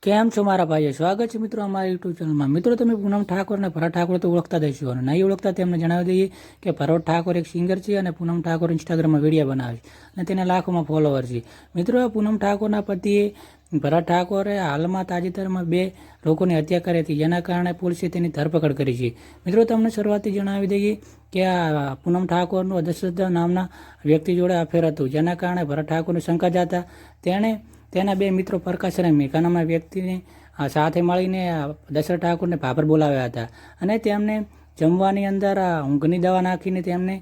કેમ છો મારા ભાઈઓ? સ્વાગત છે મિત્રો અમારા યુટ્યુબ ચેનલમાં. મિત્રો તમે પૂનમ ઠાકોર અને ભરત ઠાકોર તો ઓળખતા દઈશું, અને નહીં ઓળખતા તેમને જણાવી દઈએ કે ભરત ઠાકોર એક સિંગર છે અને પૂનમ ઠાકોર ઇન્સ્ટાગ્રામમાં વિડીયો બનાવે છે અને તેના લાખોમાં ફોલોવર છે. મિત્રો પૂનમ ઠાકોરના પતિએ ભરત ઠાકોરે હાલમાં તાજેતરમાં 2 લોકોની હત્યા કરી હતી, જેના કારણે પોલીસે તેની ધરપકડ કરી છે. મિત્રો તમને શરૂઆતથી જણાવી દઈએ કે આ પૂનમ ઠાકોરનું દશરથ નામના વ્યક્તિ જોડે અફેર હતું, જેના કારણે ભરત ઠાકોરને શંકા જતા તેણે તેના 2 મિત્રો પ્રકાશ અને મેઘા નામના વ્યક્તિને સાથે મળીને દશરથ ઠાકોરને ભાભર બોલાવ્યા હતા અને તેમને જમવાની અંદર ઊંઘની દવા નાખીને તેમને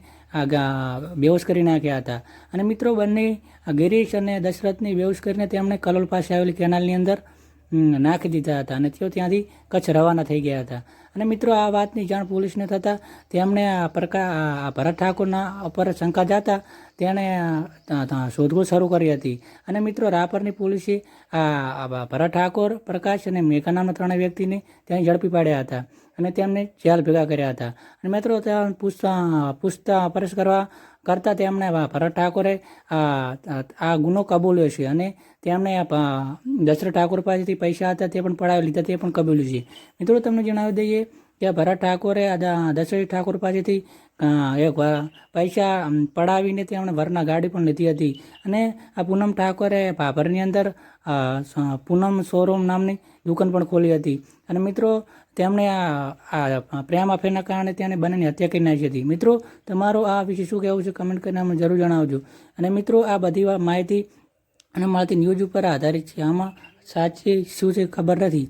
બેહોશ કરી નાખ્યા હતા. અને મિત્રો બંને ગિરીશ અને દશરથની બેહોશ કરીને તેમણે કલોલ પાસે આવેલી કેનાલની અંદર નાખી દીધા હતા અને તેઓ ત્યાંથી કચ્છ રવાના થઈ ગયા હતા. અને મિત્રો આ વાતની જાણ પોલીસને થતાં તેમણે ભરત ઠાકોરના ઉપર શંકા જતા તેણે શોધખોળ શરૂ કરી હતી. અને મિત્રો રાપરની પોલીસે ભરત ઠાકોર, પ્રકાશ અને મેઘા નામના 3 વ્યક્તિને ત્યાં ઝડપી પાડ્યા હતા અને તેમને જેલ ભેગા કર્યા હતા. અને મિત્રો ત્યાં પૂછપરછ કરતા તેમણે ભરત ઠાકોરે આ ગુનો કબૂલ્યો છે અને તેમણે દશરથ ઠાકોર પાસેથી પૈસા હતા તે પણ પડાવી લીધા, તે પણ કબૂલ્યું છે. મિત્રો તમને જણાવી દઈએ કે ભરત ઠાકોરે દશરથ ઠાકોર પાસેથી પૈસા પડાવીને તેમણે વરના ગાડી પણ લીધી હતી. અને આ પૂનમ ઠાકોરે ભાભરની અંદર પૂનમ શોરૂમ નામની દુકાન પણ ખોલી હતી. અને મિત્રો તેમણે આ પ્રેમ અફેરના કારણે તેને બંનેની હત્યા કરી નાખી હતી. મિત્રો તમારો આ વિશે શું કહેવું છે કમેન્ટ કરીને અમને જરૂર જણાવજો. અને મિત્રો આ બધી માહિતી અને મળતી ન્યૂઝ ઉપર આધારિત છે, આમાં સાચી શું છે ખબર નથી.